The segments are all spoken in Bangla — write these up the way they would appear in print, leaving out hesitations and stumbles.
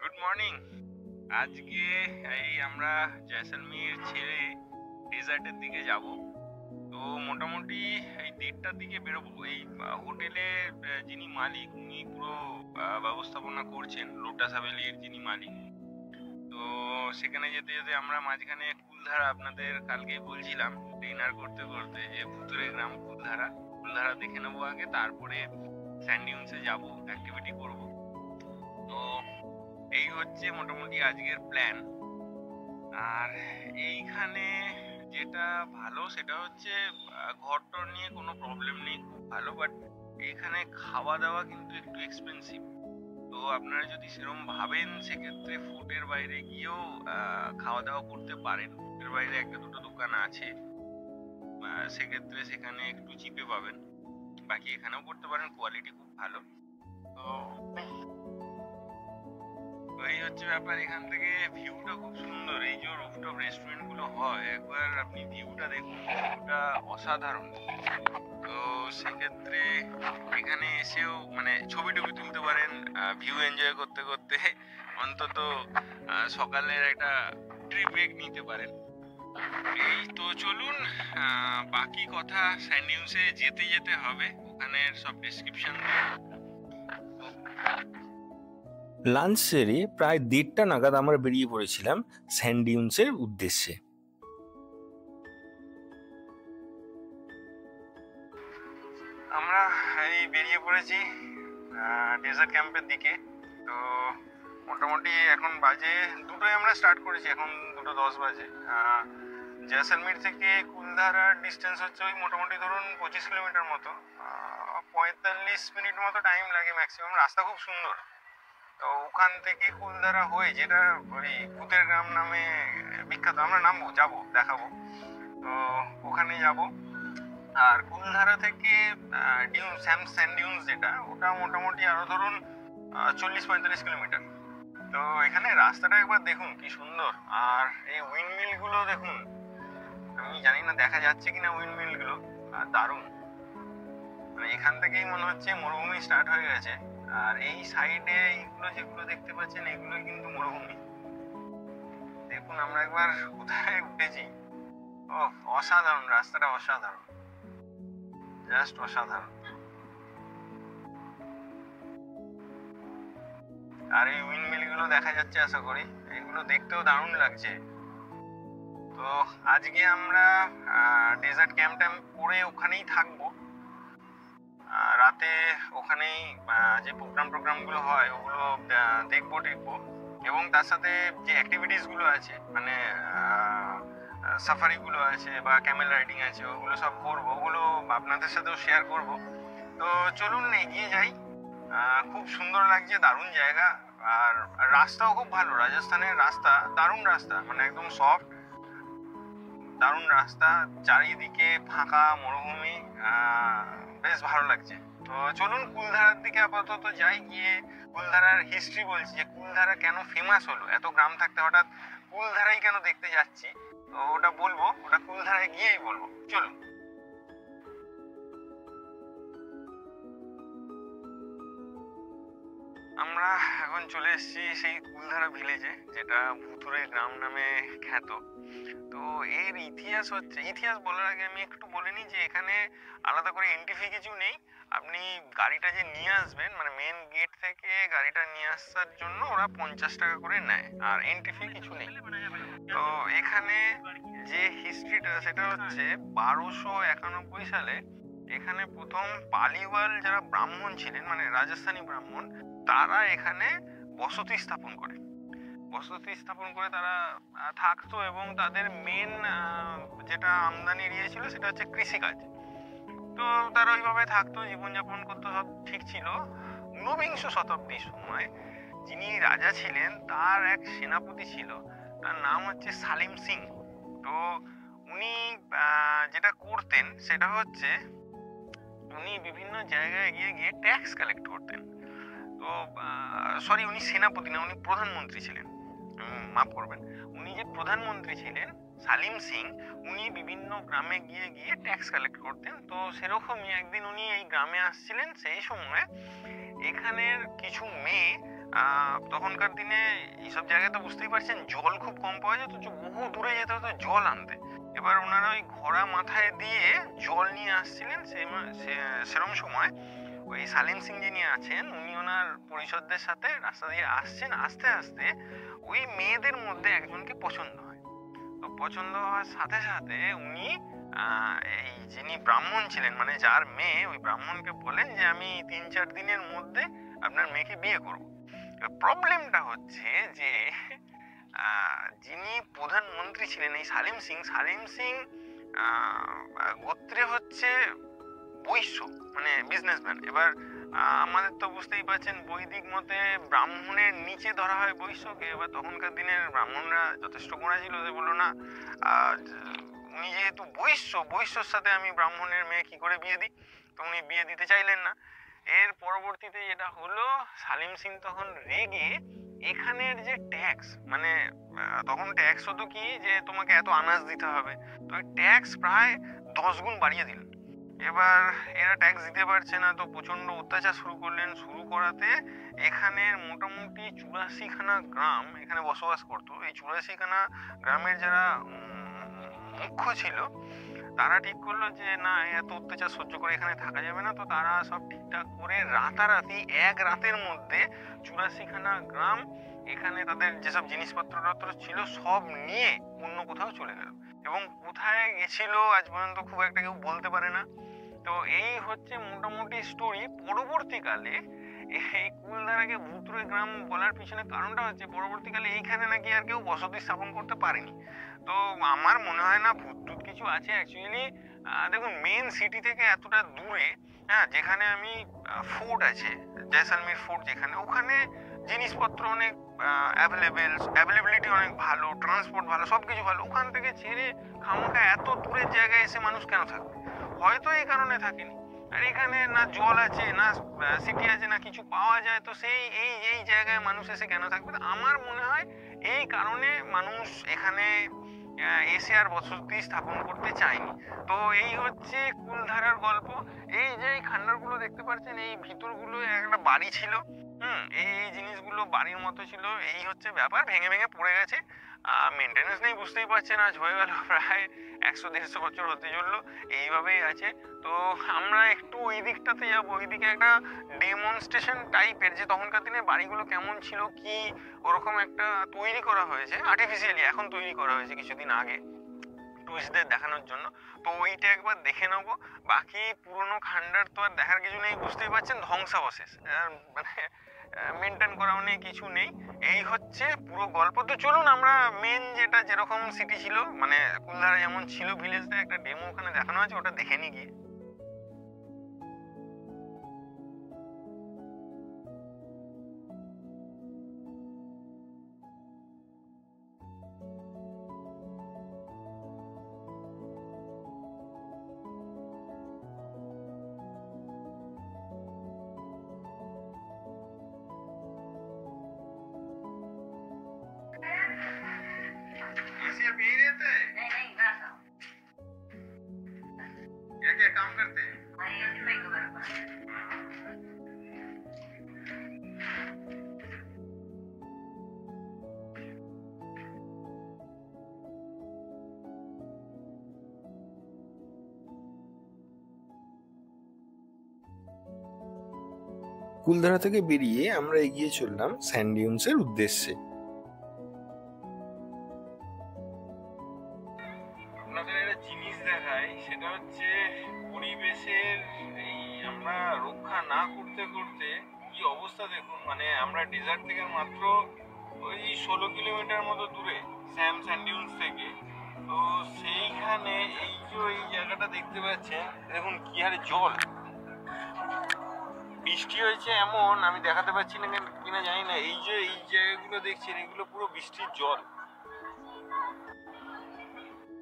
Good morning. আজকে এই আমরা জয়সলমীর ছেড়ে ডেজার্টের দিকে যাব। তো মোটামুটি এই 1:30টার দিকে বেরোবো। এই হোটেলের যিনি মালিক উনি পুরো ব্যবস্থাপনা করছেন, লোটাস হাভেলির যিনি মালিক। তো সেখানে যেতে যেতে আমরা মাঝখানে কুলধারা, আপনাদের কালকেই বলছিলাম ডিনার করতে করতে যে ভুতুরে গ্রাম কুলধারা দেখে নেবো আগে, তারপরে স্যান্ড ডিউনসে যাবো, অ্যাক্টিভিটি করবো। তো এই হচ্ছে মোটামুটি আজকের প্ল্যান। আর এইখানে যেটা ভালো সেটা হচ্ছে ঘরটর নিয়ে কোনো প্রবলেম নেই, খুব ভালো। বাট এইখানে খাওয়া দাওয়া কিন্তু একটু এক্সপেন্সিভ। তো আপনারা যদি সেরকম ভাবেন সেক্ষেত্রে ফুডের বাইরে গিয়েও খাওয়া দাওয়া করতে পারেন। ফুডের বাইরে একটা দুটো দোকান আছে, সেক্ষেত্রে সেখানে একটু চিপে পাবেন। বাকি এখানেও করতে পারেন, কোয়ালিটি খুব ভালো। তো এই হচ্ছে ব্যাপার। এখান থেকে ভিউটা খুব সুন্দর। এই যে রুফটপ রেস্টুরেন্ট গুলো হয়, একবার আপনি ভিউটা দেখুন, ভিউটা অসাধারণ। তো সেক্ষেত্রে এখানে এসেও মানে ছবি টবি তুলতে পারেন, ভিউ এনজয় করতে করতে অন্তত সকালের একটা ট্রি ব্রেক নিতে পারেন। এই তো চলুন, বাকি কথা স্যান্ড ডিউনসে যেতে যেতে হবে, ওখানের সব ডেসক্রিপশন দেব। লাঞ্চ সেরে প্রায় 1:30টা নাগাদ আমরা বেরিয়ে পড়েছিলাম স্যান্ড ডিউনসের উদ্দেশ্যে। আমরা এই বেরিয়ে পড়েছি ডেজার্ট ক্যাম্পের দিকে। তো মোটামুটি এখন বাজে 2টোয় আমরা স্টার্ট করেছি, এখন 2:10 বাজে। জয়সলমীর থেকে কুলধারার ডিস্টেন্স হচ্ছে ওই মোটামুটি ধরুন 25 কিলোমিটার মতো। 45 মিনিট মতো টাইম লাগে ম্যাক্সিমাম। রাস্তা খুব সুন্দর। তো ওখান থেকে কুলধারা হয়ে, যেটা ওই ভূতের গ্রাম নামে বিখ্যাত, আমরা নামবো, যাবো, দেখাবো। তো ওখানে যাবো। আর কুলধারা থেকে স্যান্ড ডিউনস যেটা, ওটা মোটামুটি আরো ধরুন 40-45 কিলোমিটার। তো এখানে রাস্তাটা একবার দেখুন কি সুন্দর। আর এই উইন্ডমিল গুলো দেখুন, আমি জানি না দেখা যাচ্ছে কিনা উইন্ডমিল গুলো, দারুণ। মানে এখান থেকেই মনে হচ্ছে মরুভূমি স্টার্ট হয়ে গেছে। আর এই সাইডে এইগুলো যেগুলো দেখতে পাচ্ছেন, এগুলো কিন্তু মরুভূমি। দেখুন আমরা একবার কোথায় উঠেছি। ও অসাধারণ, রাস্তাটা অসাধারণ, জাস্ট অসাধারণ। আর এই উইন্ডমিল গুলো দেখা যাচ্ছে, আশা করি এগুলো দেখতেও দারুণ লাগছে। তো আজকে আমরা ডেজার্ট ক্যাম্প করে ওখানেই থাকবো। রাতে ওখানেই যে প্রোগ্রামগুলো হয় ওগুলো দেখবো টেকবো। এবং তার সাথে যে অ্যাক্টিভিটিস গুলো আছে, মানে সাফারিগুলো আছে বা ক্যামেল রাইডিং আছে, ওগুলো সব করবো, ওগুলো আপনাদের সাথেও শেয়ার করব। তো চলুন এগিয়ে যাই। খুব সুন্দর লাগছে, দারুণ জায়গা। আর রাস্তাও খুব ভালো, রাজস্থানের রাস্তা দারুণ রাস্তা, মানে একদম সফট, দারুণ রাস্তা, চারিদিকে ফাঁকা মরুভূমি, বেশ ভালো লাগছে। তো চলুন কুলধারার দিকে আপাতত যাই, গিয়ে কুলধারার হিস্ট্রি বলছি, যে কুলধারা কেন ফেমাস হলো, এত গ্রাম থাকতে হঠাৎ কুলধারাই কেন দেখতে যাচ্ছি, তো ওটা বলবো, ওটা কুলধারায় গিয়েই বলবো। চলুন। আমরা এখন চলে এসেছি সেই কুলধারা ভিলেজে, যেটা ভুতুরে গ্রাম নামে খ্যাত। তো এর ইতিহাস হচ্ছে, ইতিহাস বলার আগে আমি একটু বলে নিই যে এখানে আলাদা করে এন্ট্রি ফি কিছু নেই। আপনি গাড়িটা যে নিয়ে আসবেন, মানে মেন গেট থেকে গাড়িটা নিয়ে আসার জন্য ওরা 50 টাকা করে নেয়, আর এন্ট্রি ফি কিছু নেই। তো এখানে যে হিস্ট্রিটা সেটা হচ্ছে 1291 সালে এখানে প্রথম পালিওয়াল যারা ব্রাহ্মণ ছিলেন, মানে রাজস্থানী ব্রাহ্মণ, তারা এখানে বসতি স্থাপন করে তারা থাকতো। এবং তাদের মেন যেটা আমদানি এরিয়া ছিল সেটা হচ্ছে কৃষিকাজ। তো তারা ওইভাবে থাকতো, জীবনযাপন করতো, সব ঠিক ছিল। ঊনবিংশ শতাব্দীর সময় যিনি রাজা ছিলেন তার এক সেনাপতি ছিল, তার নাম হচ্ছে সালিম সিং। তো উনি যেটা করতেন সেটা হচ্ছে উনি বিভিন্ন জায়গায় গিয়ে গিয়ে ট্যাক্স কালেক্ট করতেন। তো সরি, উনি সেনাপতি না, উনি প্রধানমন্ত্রী ছিলেন, মাফ করবেন। উনি যে প্রধানমন্ত্রী ছিলেন সালিম সিং, উনি বিভিন্ন গ্রামে গিয়ে গিয়ে ট্যাক্স কালেক্ট করতেন। তো সেরকমই একদিন উনি এই গ্রামে আসছিলেন, সেই সময় এখানের কিছু মেয়ে তখনকার দিনে এইসব জায়গায় তো বুঝতেই পারছেন জল খুব কম পাওয়া যেত, তো বহু দূরে যেতে হতো জল আনতে। এবার ওনারা ওই ঘোড়া মাথায় দিয়ে জল নিয়ে আসছিলেন। সেরম সময় ওই সালিম সিং যিনি আছেন উনি ওনার পরিষদদের সাথে রাস্তা দিয়ে আসছেন, আস্তে আস্তে ওই মেয়েদের মধ্যে একজনকে পছন্দ হয়। তো পছন্দ হওয়ার সাথে সাথে উনি এই যিনি ব্রাহ্মণ ছিলেন, মানে যার মেয়ে, ওই ব্রাহ্মণকে বলেন যে আমি 3-4 দিনের মধ্যে আপনার মেয়েকে বিয়ে করব। প্রবলেমটা হচ্ছে যে যিনি প্রধানমন্ত্রী ছিলেন এই সালিম সিং গোত্রে হচ্ছে বৈশ্য, মানে বিজনেসম্যান। এবার আমাদের তো বুঝতেই পারছেন বৈদিক মতে ব্রাহ্মণের নিচে ধরা হয় বৈশ্যকে। এবার তখনকার দিনের ব্রাহ্মণরা যথেষ্ট গোঁড়া ছিল, যে বললো না উনি যেহেতু বৈশ্যর সাথে আমি ব্রাহ্মণের মেয়ে কি করে বিয়ে দিই, তো উনি বিয়ে দিতে চাইলেন না। এর পরবর্তীতে যেটা হলো, সালিম সিং তখন রেগে এখানের যে ট্যাক্স, মানে তখন ট্যাক্স হতো কি যে তোমাকে এত আনাজ দিতে হবে, তো ওই ট্যাক্স প্রায় 10 গুণ বাড়িয়ে দিলেন। এবার এরা ট্যাক্স দিতে পারছে না, তো প্রচন্ড অত্যাচার শুরু করলেন। শুরু করাতে এখানের মোটামুটি 84খানা গ্রাম এখানে বসবাস করতো। এই 84খানা গ্রামের যারা মুখ্য ছিল তারা ঠিক করলো যে না, এত অত্যাচার সহ্য করে এখানে থাকা যাবে না। তো তারা সব ঠিকঠাক করে রাতারাতি এক রাতের মধ্যে 84খানা গ্রাম এখানে তাদের যেসব জিনিসপত্র ছিল সব নিয়ে অন্য কোথাও চলে গেল, এবং কোথায় গেছিল আজ পর্যন্ত খুব একটা কেউ বলতে পারে না। তো এই হচ্ছে মোটামুটি স্টোরি। পরবর্তীকালে এই কুলধারাকে ভুতুড়ে গ্রাম বলার পিছনে কারণটা হচ্ছে পরবর্তীকালে এইখানে নাকি আর কেউ বসতি স্থাপন করতে পারেনি। তো আমার মনে হয় না ভূত কিছু আছে অ্যাকচুয়ালি। দেখুন, মেন সিটি থেকে এতটা দূরে, হ্যাঁ, যেখানে আমি ফোর্ট আছে জয়সালমীর ফোর্ট, যেখানে ওখানে জিনিসপত্র অনেক অ্যাভেলেবিলিটি অনেক ভালো, ট্রান্সপোর্ট ভালো, সব কিছু ভালো। ওখান থেকে ছেড়ে খামোখা এত দূরের জায়গায় এসে মানুষ কেন থাকবে? হয়তো এই কারণে থাকেনি। আর এখানে না জল আছে, না সিটি আছে, না কিছু পাওয়া যায়, তো সেই এই জায়গায় মানুষ এসে কেন থাকবে? আমার মনে হয় এই কারণে মানুষ এখানে এসে আর বসতি স্থাপন করতে চায়নি। তো এই হচ্ছে কুলধারার গল্প। এই যে এই খান্ডারগুলো দেখতে পাচ্ছেন, এই ভিতরগুলো একটা বাড়ি ছিল। এই জিনিসগুলো বাড়ির মতো ছিল। এই হচ্ছে ব্যাপার, ভেঙে ভেঙে পড়ে গেছে। মেনটেনেন্স নেই, বুঝতেই পারছেন। আজ হয়ে গেল প্রায় 100-150 বছর হতে চললো, এইভাবেই আছে। তো আমরা একটু ওই দিকটাতে যাবো। ওইদিকে একটা ডেমনস্ট্রেশন টাইপের, যে তখনকার দিনে বাড়িগুলো কেমন ছিল, কি ওরকম একটা তৈরি করা হয়েছে আর্টিফিশিয়ালি, এখন তৈরি করা হয়েছে কিছুদিন আগে টুরিস্টদের দেখানোর জন্য। তো ওইটা একবার দেখে নেবো। বাকি পুরোনো খান্ডার তো আর দেখার কিছু নেই, বুঝতেই পারছেন, ধ্বংসাবশেষ, মানে মেনটেন করাও নেই, কিছু নেই। এই হচ্ছে পুরো গল্প। তো চলুন আমরা মেন যেটা যেরকম সিটি ছিল, মানে কুলধারা যেমন ছিল ভিলেজটা, একটা ডেমো ওখানে দেখানো আছে, ওটা দেখে নি গিয়ে। आप यही रहते हैं? नहीं नहीं घर था। क्या क्या काम करते हैं? हमारी ऐसी भाई को बराबर। কুলধারা থেকে বেরিয়ে আমরা এগিয়ে চললাম স্যান্ড ডিউনসের উদ্দেশ্যে। আপনাদের একটা জিনিস দেখাই, সেটা হচ্ছে পরিবেশের এই আমরা রক্ষা না করতে করতে কি অবস্থা দেখুন। মানে আমরা ডেজার্ট থেকে মাত্র ওই 16 কিলোমিটার মতো দূরে স্যান্ড ডিউনস থেকে। তো সেইখানে এই যে এই জায়গাটা দেখতে পাচ্ছেন, দেখুন কি হারে জল। বৃষ্টি হয়েছে এমন, আমি দেখাতে পারছি না কিনা জানি না। এই যে এই জায়গাগুলো দেখছেন, এগুলো পুরো বৃষ্টির জল।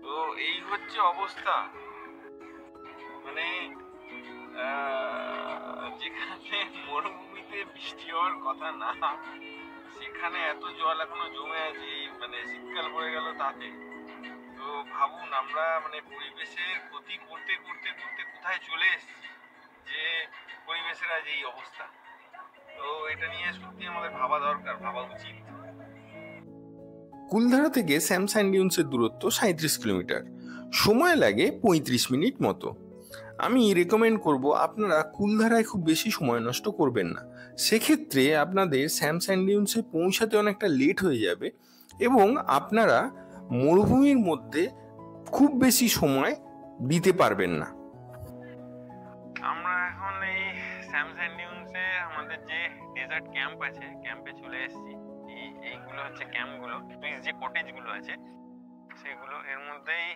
তো এই হচ্ছে অবস্থা। মানে যেখানে মরুভূমিতে বৃষ্টি হওয়ার কথা না, সেখানে এত জল এখনো জমে আছে, মানে শীতকাল পড়ে গেল তাতে। তো ভাবুন, আমরা মানে পরিবেশের ক্ষতি করতে করতে করতে কোথায় চলে এসেছি, যে পরিবেশের আজ এই অবস্থা। তো এটা নিয়ে সত্যি আমাদের ভাবা দরকার, ভাবা উচিত। কুলধারা থেকে স্যাম স্যান্ড ডিউন্সের দূরত্ব 37 কিলোমিটার, সময় লাগে 35 মিনিট মতো। আমি রেকমেন্ড করব আপনারা কুলধারায় খুব বেশি সময় নষ্ট করবেন না, সেক্ষেত্রে আপনাদের স্যাম স্যান্ড ডিউন্সে পৌঁছাতে অনেকটা লেট হয়ে যাবে এবং আপনারা মরুভূমির মধ্যে খুব বেশি সময় দিতে পারবেন না। আমরা এখন এই স্যাম স্যান্ড ডিউন্সে আমাদের যে ডেজার্ট ক্যাম্প আছে, ক্যাম্পে চলে এসেছি। এইগুলো হচ্ছে ক্যাম্পগুলো, যে কটেজগুলো আছে সেগুলো। এর মধ্যেই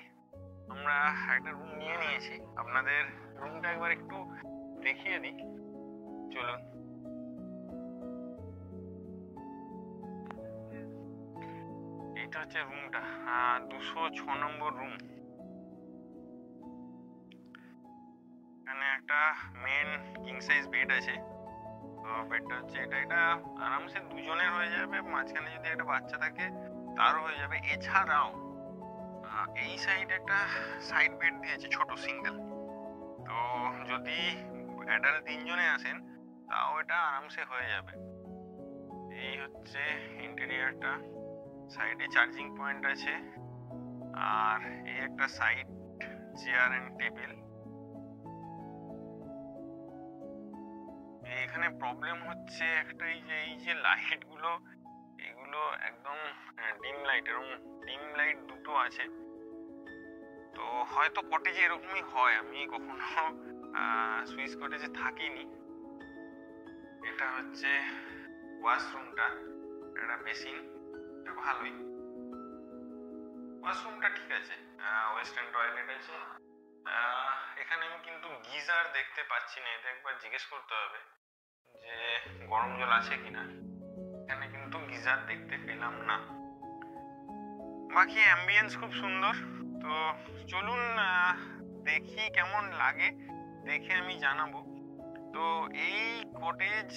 আমরা একটা রুম নিয়ে নিয়েছি। আপনাদের রুমটা একবার একটু দেখিয়ে দিই, চলুন। এইটা হচ্ছে রুমটা, 206 নম্বর রুম। এখানে একটা মেন কিং সাইজ বেড আছে। তো বেডটা হচ্ছে এটা আরামসে দুজনের হয়ে যাবে, মাঝখানে যদি একটা বাচ্চা থাকে তারও হয়ে যাবে। এছাড়াও এই সাইডে একটা সাইড বেড দিয়েছে, ছোট সিঙ্গেল। তো যদি অ্যাডাল্ট 3 জনে আসেন তাও এটা আরামসে হয়ে যাবে। এই হচ্ছে ইন্টেরিয়ারটা, সাইডে চার্জিং পয়েন্ট আছে, আর এই একটা সাইড চেয়ার এন্ড টেবিল। এখানে প্রবলেম হচ্ছে একটা, এই যে লাইট গুলো, এগুলো একদম ডিম লাইট, এরকম ডিম লাইট দুটো আছে। তো হয়তো কটেজে এরকমই হয়, আমি কখনো সুইস কটেজে থাকিনি। এটা হচ্ছে ওয়াশরুমটা, এটা বেসিন, এটা ভালোই। ওয়াশরুমটা ঠিক আছে, ওয়েস্টার্ন টয়লেট আছে। এখানে আমি কিন্তু গিজার দেখতে পাচ্ছি না, এটা একবার জিজ্ঞেস করতে হবে যে গরম জল আছে কিনা। এখানে কিন্তু গিজার দেখতে পেলাম না। বাকি অ্যাম্বিয়েন্স খুব সুন্দর। তো চলুন দেখি কেমন লাগে, দেখে আমি জানাবো। তো এই কটেজ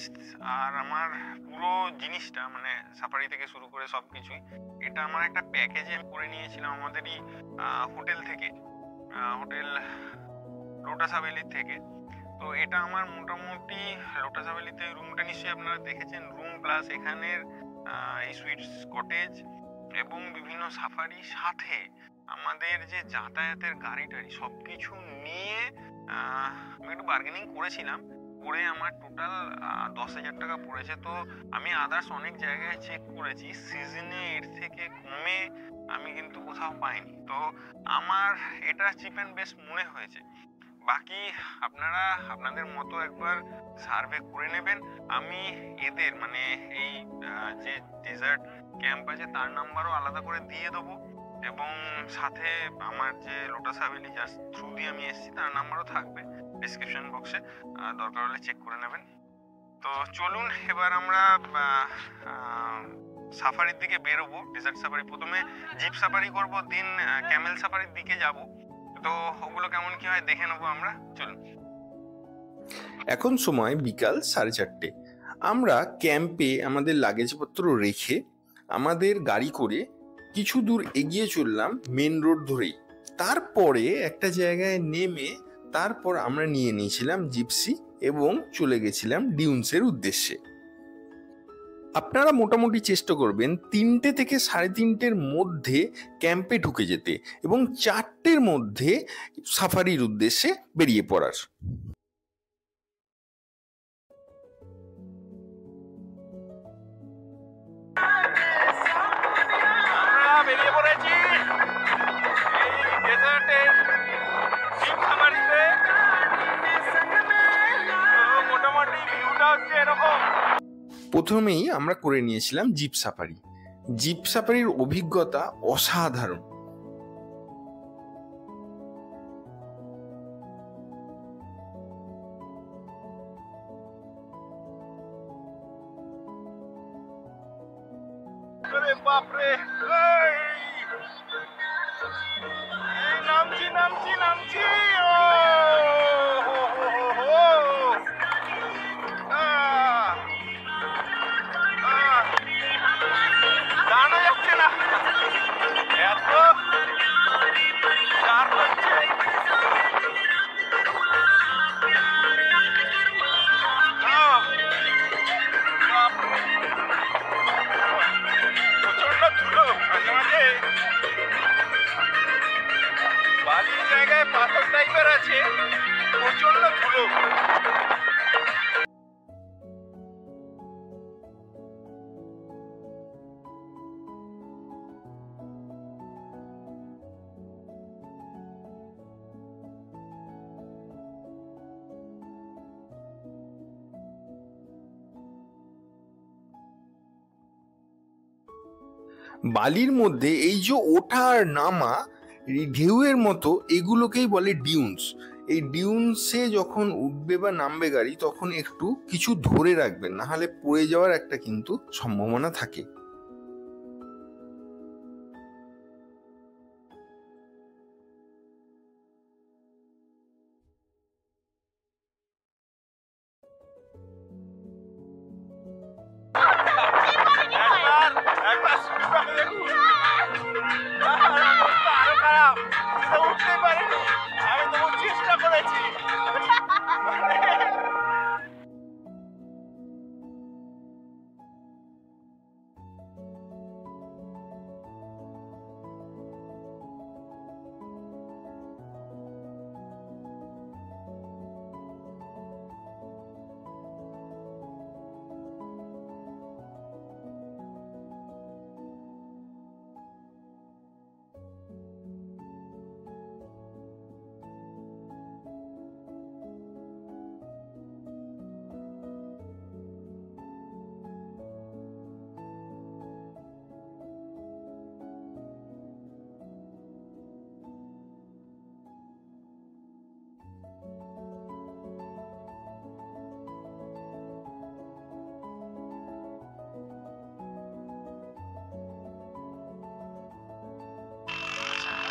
আর আমার পুরো জিনিসটা, মানে সাফারি থেকে শুরু করে সবকিছুই, এটা আমার একটা প্যাকেজে করে নিয়েছিলাম আমাদেরই হোটেল থেকে, হোটেল লোটাস হাভেলির থেকে। তো এটা আমার মোটামুটি লোটাস হাভেলিতে রুমটা নিশ্চয়ই আপনারা দেখেছেন, রুম প্লাস এখানের এই সুইটস কটেজ এবং বিভিন্ন সাফারি, সাথে আমাদের যে যাতায়াতের গাড়ি টাড়ি সবকিছু নিয়ে আমি একটু বার্গেনিং করেছিলাম, করে আমার টোটাল 10,000 টাকা পড়েছে। তো আমি আদার্স অনেক জায়গায় চেক করেছি, সিজনে এর থেকে কমে আমি কিন্তু কোথাও পাইনি। তো আমার এটা চিপ অ্যান্ড বেস্ট মনে হয়েছে। বাকি আপনারা আপনাদের মতো একবার সার্ভে করে নেবেন। আমি এদের মানে এই যে ডেজার্ট ক্যাম্প আছে তার নাম্বারও আলাদা করে দিয়ে দেবো, এবং সাথে আমার যে লোটাস হাভেলি যার থ্রু দিয়ে আমি এসেছি তার নাম্বারও থাকবে ডিসক্রিপশন বক্সে, দরকার হলে চেক করে নেবেন। তো চলুন এবার আমরা সাফারির দিকে বেরোবো, ডেজার্ট সাফারি। প্রথমে জিপ সাফারি করব, দিন ক্যামেল সাফারির দিকে যাব। তো ওগুলো কেমন কি হয় দেখে নেবো আমরা, চলুন। এখন সময় বিকাল 4:30। আমরা ক্যাম্পে আমাদের লাগেজপত্র রেখে আমাদের গাড়ি করে কিছু দূর এগিয়ে চললাম মেন রোড ধরেই। তারপরে একটা জায়গায় নেমে তারপর আমরা নিয়ে নিয়েছিলাম জিপসি এবং চলে গেছিলাম ডিউন্সের উদ্দেশ্যে। আপনারা মোটামুটি চেষ্টা করবেন 3টে থেকে 3:30-এর মধ্যে ক্যাম্পে ঢুকে যেতে এবং 4টের মধ্যে সাফারির উদ্দেশ্যে বেরিয়ে পড়ার। বেরিয়ে পড়েছি এই ডেজার্টের জিপ সাফারিতে। মোটামুটি ভিউটা হচ্ছে এরকম। প্রথমেই আমরা করে নিয়েছিলাম জিপ সাফারি। জিপ সাফারির অভিজ্ঞতা অসাধারণ। বাপরে, নামছি নামছি নামছি। দাঁড়ানো যাচ্ছে না, এত চাপ হচ্ছে। ব্যাপার আছে, প্রচন্ড ধুলো। বালির মধ্যে এই যে ওঠা আর নামা, এই ঢেউয়ের মতো, এগুলোকেই বলে ডিউনস। এই ডিউনসে যখন উঠবে বা নামবে গাড়ি, তখন একটু কিছু ধরে রাখবেন, না হলে পড়ে যাওয়ার একটা কিন্তু সম্ভাবনা থাকে। একবার সুবিধাকে দেখুন, আরো খারাপ, উঠতে পারিনি, আমি তো চেষ্টা করেছি।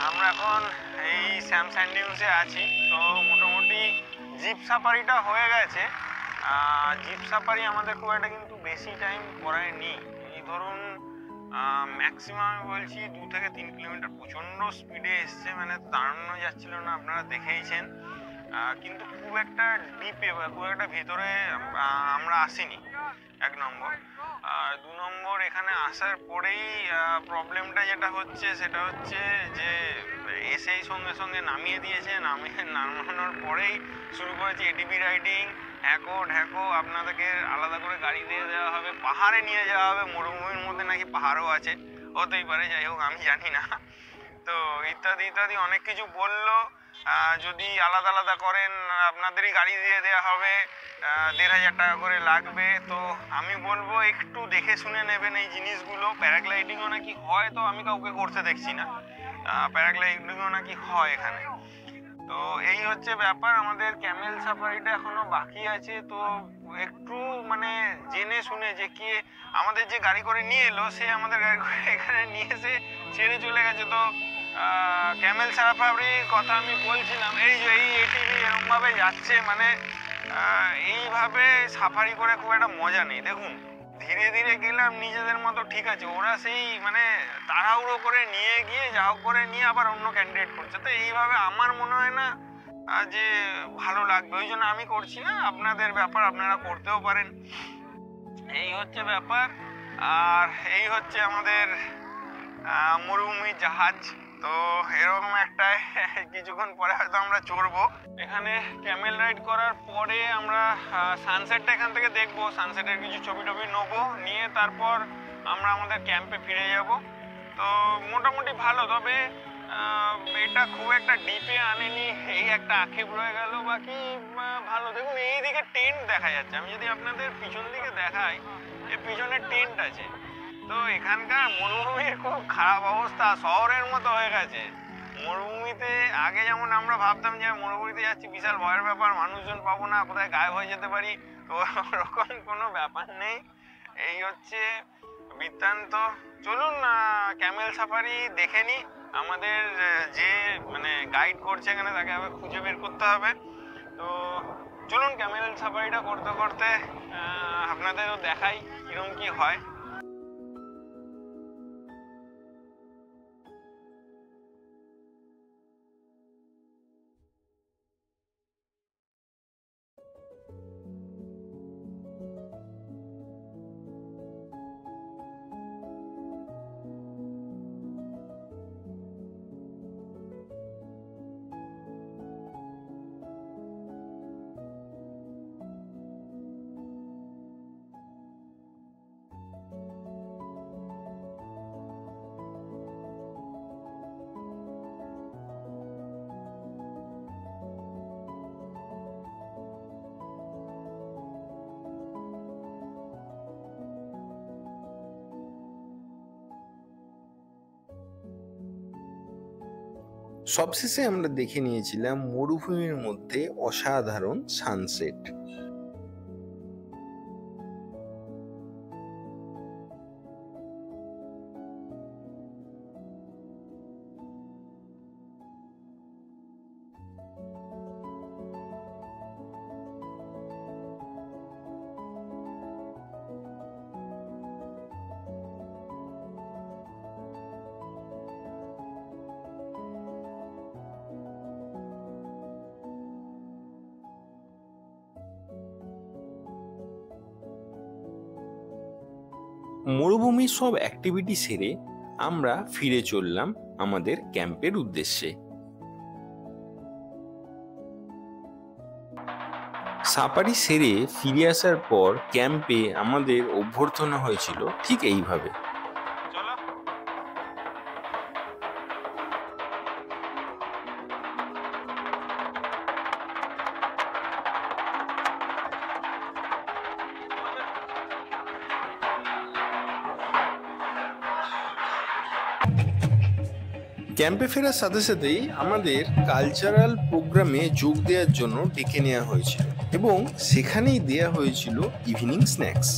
আমরা এখন এই স্যাম স্যান্ড ডিউন্সে আছি। তো মোটামুটি জিপ সাফারিটা হয়ে গেছে। জিপ সাফারি আমাদের খুব একটা কিন্তু বেশি টাইম করায়নি। এই ধরুন ম্যাক্সিমাম আমি বলছি 2 থেকে 3 কিলোমিটার প্রচণ্ড স্পিডে এসছে, মানে দাঁড়ানো যাচ্ছিল না, আপনারা দেখেইছেন। কিন্তু খুব একটা ডিপে বা খুব একটা ভেতরে আমরা আসিনি, 1 নম্বর। আর 2 নম্বর, এখানে আসার পরেই প্রবলেমটা যেটা হচ্ছে সেটা হচ্ছে যে এসেই সঙ্গে সঙ্গে নামিয়ে দিয়েছে। নামানোর পরেই শুরু করেছে এটিভি রাইডিং, হ্যাকো ঢ্যাকো, আপনাদেরকে আলাদা করে গাড়ি দিয়ে দেওয়া হবে, পাহাড়ে নিয়ে যাওয়া হবে। মরুভূমির মধ্যে নাকি পাহাড়ও আছে, হতেই পারে, যাই হোক আমি জানি না। তো ইত্যাদি ইত্যাদি অনেক কিছু বললো। যদি আলাদা আলাদা করেন আপনাদেরই গাড়ি দিয়ে দেওয়া হবে, 1,500 টাকা করে লাগবে। তো আমি বলবো একটু দেখে শুনে নেবেন এই জিনিসগুলো। প্যারাগ্লাইডিংও নাকি হয়, তো আমি কাউকে করতে দেখছি না, প্যারাগ্লাইডিংও নাকি হয় এখানে। তো এই হচ্ছে ব্যাপার। আমাদের ক্যামেল সাফারিটা এখনো বাকি আছে। তো একটু মানে জেনে শুনে, যে কি আমাদের যে গাড়ি করে নিয়ে এলো সে আমাদের গাড়ি করে এখানে নিয়ে এসে ছেড়ে চলে গেছে। তো ক্যামেল সাফারির কথা আমি বলছিলাম, এই যে এই এটিভি এরকমভাবে যাচ্ছে, মানে এইভাবে সাফারি করে খুব একটা মজা নেই। দেখুন, ধীরে ধীরে গেলাম নিজেদের মতো, ঠিক আছে, ওরা সেই মানে তাড়াহুড়ো করে নিয়ে গিয়ে যা হোক করে নিয়ে আবার অন্য ক্যান্ডিডেট করছে। তো এইভাবে আমার মনে হয় না যে ভালো লাগবে, ওই জন্য আমি করছি না। আপনাদের ব্যাপার, আপনারা করতেও পারেন। এই হচ্ছে ব্যাপার। আর এই হচ্ছে আমাদের মরুভূমির জাহাজ। তো এরকম একটা কিছুক্ষণ পরে হয়তো আমরা চড়বো। এখানে ক্যামেল রাইড করার পরে আমরা সানসেটটা এখান থেকে দেখবো, সানসেটের কিছু ছবি টবি নেবো, নিয়ে তারপর আমরা আমাদের ক্যাম্পে ফিরে যাব। তো মোটামুটি ভালো, তবে এটা খুব একটা ডিপে আনেনি, এই একটা আক্ষেপ রয়ে গেল। বাকি ভালো। দেখুন এইদিকে টেন্ট দেখা যাচ্ছে, আমি যদি আপনাদের পিছন দিকে দেখাই, এই পিছনে টেন্ট আছে। তো এখানকার মরুভূমির খুব খারাপ অবস্থা, শহরের মতো হয়ে গেছে। মরুভূমিতে আগে যেমন আমরা ভাবতাম যে মরুভূমিতে যাচ্ছি বিশাল ভয়ের ব্যাপার, মানুষজন পাবো না, কোথায় গায়েব হয়ে যেতে পারি, তো ওরকম কোনো ব্যাপার নেই। এই হচ্ছে বৃত্তান্ত। চলুন ক্যামেল সাফারি দেখে নিই। আমাদের যে মানে গাইড করছে এখানে, তাকে আবার খুঁজে বের করতে হবে। তো চলুন ক্যামেল সাফারিটা করতে করতে আপনাদেরও দেখাই কিরকম কি হয়। সবশেষে আমরা দেখে নিয়েছিলাম মরুভূমির মধ্যে অসাধারণ সানসেট। মরুভূমির সব অ্যাক্টিভিটি সেরে আমরা ফিরে চললাম আমাদের ক্যাম্পের উদ্দেশ্যে। সাফারি সেরে ফিরে আসার পর ক্যাম্পে আমাদের অভ্যর্থনা হয়েছিল ঠিক এইভাবে। ক্যাম্পে ফেরার সাথে সাথেই আমাদের কালচারাল প্রোগ্রামে যোগ দেওয়ার জন্য ডেকে নেওয়া হয়েছিল এবং সেখানেই দেওয়া হয়েছিল ইভিনিং স্ন্যাক্স।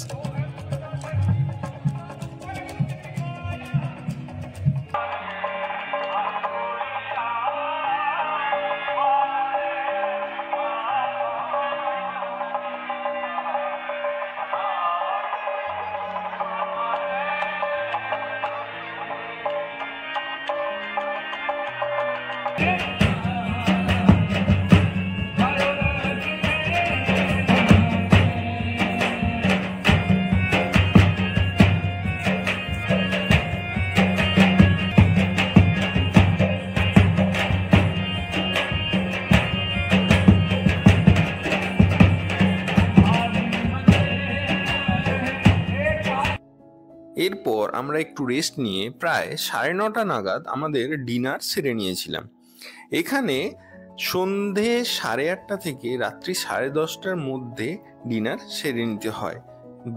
এরপর আমরা একটু রেস্ট নিয়ে প্রায় 9:30 নাগাদ আমাদের ডিনার সেরে নিয়েছিলাম। এখানে সন্ধে 8:30 থেকে রাত্রি 10:30টার মধ্যে ডিনার সেরে নিতে হয়।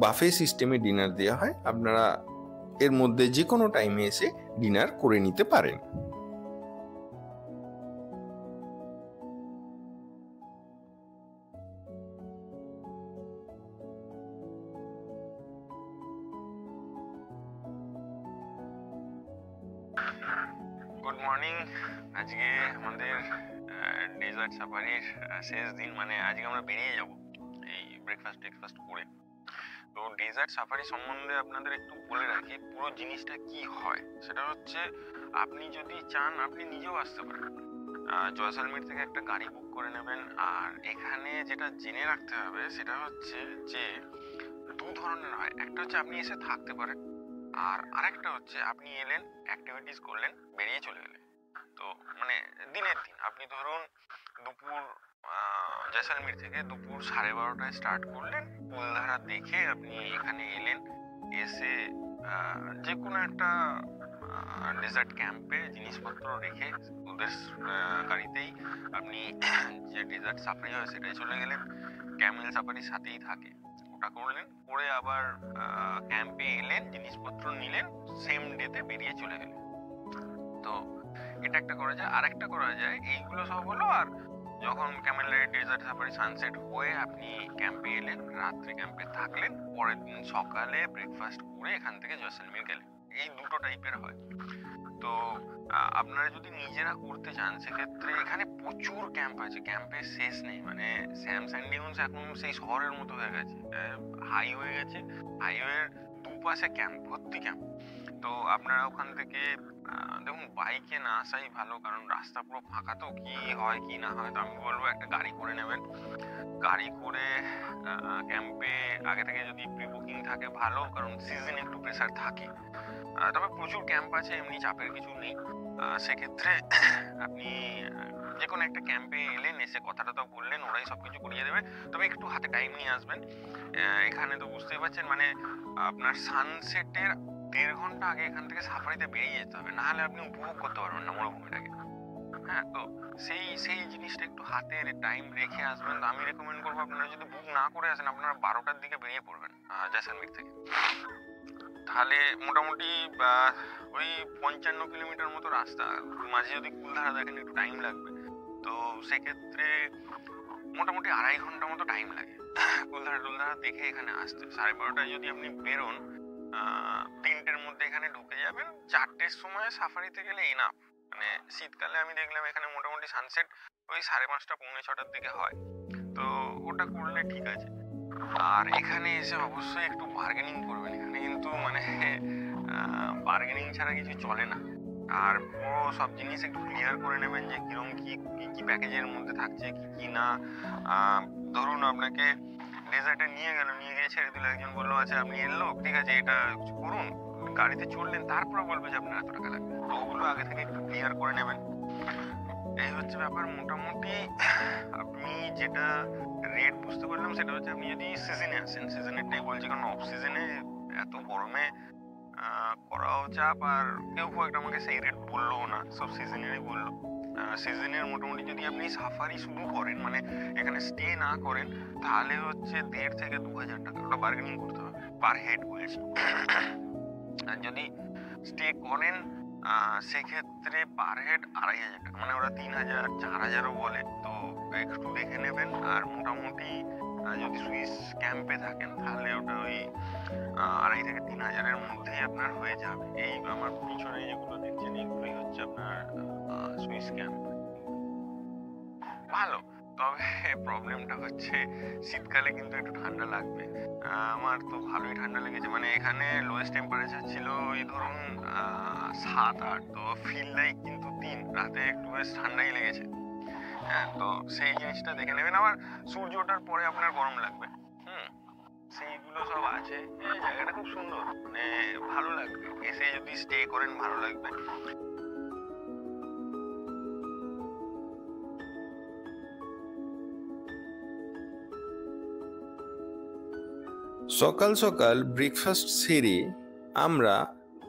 বাফে সিস্টেমে ডিনার দেওয়া হয়, আপনারা এর মধ্যে যে কোনো টাইমে এসে ডিনার করে নিতে পারেন। Good morning. আজকে আমাদের ডেজার্ট সাফারির শেষ দিন, মানে আজকে আমরা বেরিয়ে যাব এই ব্রেকফাস্ট করে। তো ডেজার্ট সাফারি সম্বন্ধে আপনাদের একটু বলে রাখি, পুরো জিনিসটা কি হয়। সেটা হচ্ছে আপনি যদি চান আপনি নিজেও আসতে পারেন। জয়সলমীর থেকে একটা গাড়ি বুক করে নেবেন। আর এখানে যেটা জেনে রাখতে হবে সেটা হচ্ছে যে দু ধরনের হয়। একটা হচ্ছে আপনি এসে থাকতে পারেন, আর আরেকটা হচ্ছে আপনি এলেন, অ্যাক্টিভিটিস করলেন, বেরিয়ে চলে গেলেন। তো মানে দিনের দিন আপনি ধরুন দুপুর জয়সলমীর থেকে দুপুর 12:30টায় স্টার্ট করলেন, কুলধারা দেখে আপনি এখানে এলেন, এসে যে কোনো একটা ডেজার্ট ক্যাম্পে জিনিসপত্র রেখে ওদের গাড়িতেই আপনি যে ডেজার্ট সাফারি হয় সেটাই চলে গেলেন। ক্যামেল সাফারির সাথেই থাকে, ওটা করলেন, করে আবার ক্যাম্পে এলেন, জিনিসপত্র নিলেন, সেম ডেতে বেরিয়ে চলে গেলেন। তো এটা একটা করা যায়। আর একটা করা যায়, এইগুলো সব হলো। আর যখন Camel ride, desert safari, sunset হয়ে আপনি ক্যাম্পে এলেন, রাত্রে ক্যাম্পে থাকলেন, পরের দিন সকালে ব্রেকফাস্ট করে এখান থেকে জয়সলমীর গেলেন। এই দুটো টাইপের হয়। তো আপনারা যদি নিজেরা করতে চান সেক্ষেত্রে এখানে প্রচুর ক্যাম্প আছে, ক্যাম্পের শেষ নেই। মানে স্যাম স্যান্ডিউন্স এখন সেই শহরের মতো হয়ে গেছে, হাইওয়ে গেছে, হাইওয়ের দুপাশে ক্যাম্প, ভর্তি ক্যাম্প। তো আপনারা ওখান থেকে দেখুন বাইকে না আসাই ভালো, কারণ রাস্তা পুরো ফাঁকা। তো কি হয় কি না হয়, তো আমি বলবো একটা গাড়ি করে নেবেন। গাড়ি করে ক্যাম্পে আগে থেকে যদি প্রি বুকিং থাকে ভালো, কারণ সিজন একটু প্রেসার থাকে। তবে প্রচুর ক্যাম্প আছে, এমনি চাপের কিছু নেই। সেক্ষেত্রে আপনি যে কোনো একটা ক্যাম্পে এলেন, এসে কথাটা তো বললেন, ওরাই সব কিছু করিয়ে দেবে। তবে একটু হাতে টাইম নিয়ে আসবেন। এখানে তো বুঝতেই পারছেন, মানে আপনার সানসেটের 1.5 ঘন্টা আগে এখান থেকে সাফারিতে বেরিয়ে যেতে হবে, নাহলে আপনি উপভোগ করতে পারবেন না মরুভূমিটাকে। হ্যাঁ, তো সেই জিনিসটা একটু হাতে টাইম রেখে আসবেন। তো আমি রেকমেন্ড করবো, আপনারা যদি বুক না করে আসেন, আপনারা 12টার দিকে বেরিয়ে পড়বেন জয়সলমীর থেকে, তাহলে মোটামুটি ওই 55 কিলোমিটার মতো রাস্তা, মাঝে যদি কুলধারা দেখেন একটু টাইম লাগবে, তো সেক্ষেত্রে মোটামুটি 2.5 ঘন্টা মতো টাইম লাগে কুলধারা দেখে এখানে আসতে। 12:30টায় যদি আপনি বেরোন, 3টের মধ্যে এখানে ঢুকে যাবেন, 4টের সময় সাফারিতে গেলে এনাফ। মানে শীতকালে আমি দেখলাম এখানে মোটামুটি সানসেট ওই 5:30 পৌনে 6টার দিকে হয়, তো ওটা করলে ঠিক আছে। আর এখানে এসে অবশ্যই একটু বার্গেনিং করবেন, এখানে কিন্তু মানে বার্গেনিং ছাড়া কিছু চলে না। আর পুরো সব জিনিস একটু ক্লিয়ার করে নেবেন যে কিরকম কি প্যাকেজের মধ্যে থাকছে, কি না। ধরুন আপনাকে ডেজার্টে নিয়ে গিয়ে ছেড়ে দিল, একজন বললো আচ্ছা আপনি এলো, ঠিক আছে এটা করুন, গাড়িতে চললেন, তারপরে বলবে যে আপনার এত টাকা লাগবে, তো ওগুলো আগে থেকে একটু ক্লিয়ার করে নেবেন। এই হচ্ছে ব্যাপার। মোটামুটি আপনি যেটা রেট বুঝতে পারলাম সেটা হচ্ছে আপনি যদি সিজনে আসেন, সিজনেরটাই বলছি, কারণ অফ সিজনে এত গরমে করাও চাপ, আর কেউ একটা আমাকে সেই রেট বললো না, সব সিজনেরই বললো। সিজনের মোটামুটি যদি আপনি সাফারি শুরু করেন, মানে এখানে স্টে না করেন, তাহলে হচ্ছে 1,500 থেকে 2,000 টাকা, ওটা বার্গেনিং করতে হবে পার হেড বলছি। আর যদি স্টে করেন সেক্ষেত্রে পার হেড 2,500 টাকা, মানে ওরা 3,000 4,000ও বলে, তো একটু দেখে নেবেন। আর মোটামুটি যদি সুইস ক্যাম্পে থাকেন তাহলে ওটা ওই 2,500 থেকে 3,000-এর মধ্যেই আপনার হয়ে যাবে। এই আমার পিছনে যেগুলো দেখছেন এইগুলোই হচ্ছে আপনার সুইস ক্যাম্প। ভালো, তবে প্রবলেমটা হচ্ছে শীতকালে কিন্তু একটু ঠান্ডা লাগবে। আমার তো ভালোই ঠান্ডা লেগেছে, মানে এখানে লোয়েস্ট টেম্পারেচার ছিল ওই ধরুন 7-8, তো ফিল লাইক কিন্তু 3, রাতে একটু বেশ ঠান্ডাই লেগেছে। হ্যাঁ, তো সেই জিনিসটা দেখে নেবেন। আবার সূর্য ওঠার পরে আপনার গরম লাগবে, সেইগুলো সব আছে। জায়গাটা খুব সুন্দর, মানে ভালো লাগবে, এসে যদি স্টে করেন ভালো লাগবে। সকাল সকাল ব্রেকফাস্ট সেরে আমরা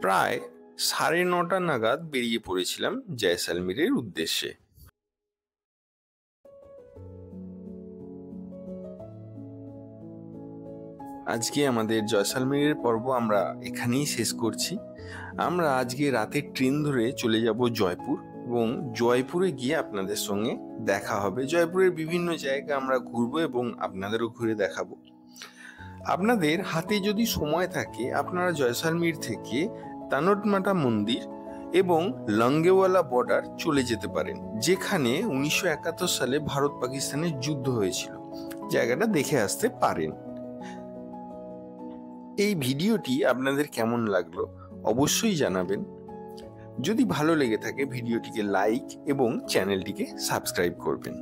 প্রায় 9:30 নাগাদ বেরিয়ে পড়েছিলাম জয়সালমীরের উদ্দেশ্যে। আজকে আমাদের জয়সালমীরের পর্ব আমরা এখানেই শেষ করছি। আমরা আজকে রাতের ট্রেন ধরে চলে যাব জয়পুর, এবং জয়পুরে গিয়ে আপনাদের সঙ্গে দেখা হবে। জয়পুরের বিভিন্ন জায়গা আমরা ঘুরবো এবং আপনাদেরও ঘুরে দেখাবো। আপনাদের হাতে যদি সময় থাকে আপনারা জয়সালমীর থেকে তানোটমাটা মন্দির এবং লঙ্গেওয়ালা বর্ডার চলে যেতে পারেন, যেখানে 1971 সালে ভারত পাকিস্তানের যুদ্ধ হয়েছিল। জায়গাটা দেখে আসতে পারেন। এই ভিডিওটি আপনাদের কেমন লাগলো অবশ্যই জানাবেন। যদি ভালো লেগে থাকে ভিডিওটিকে লাইক এবং চ্যানেলটিকে সাবস্ক্রাইব করবেন।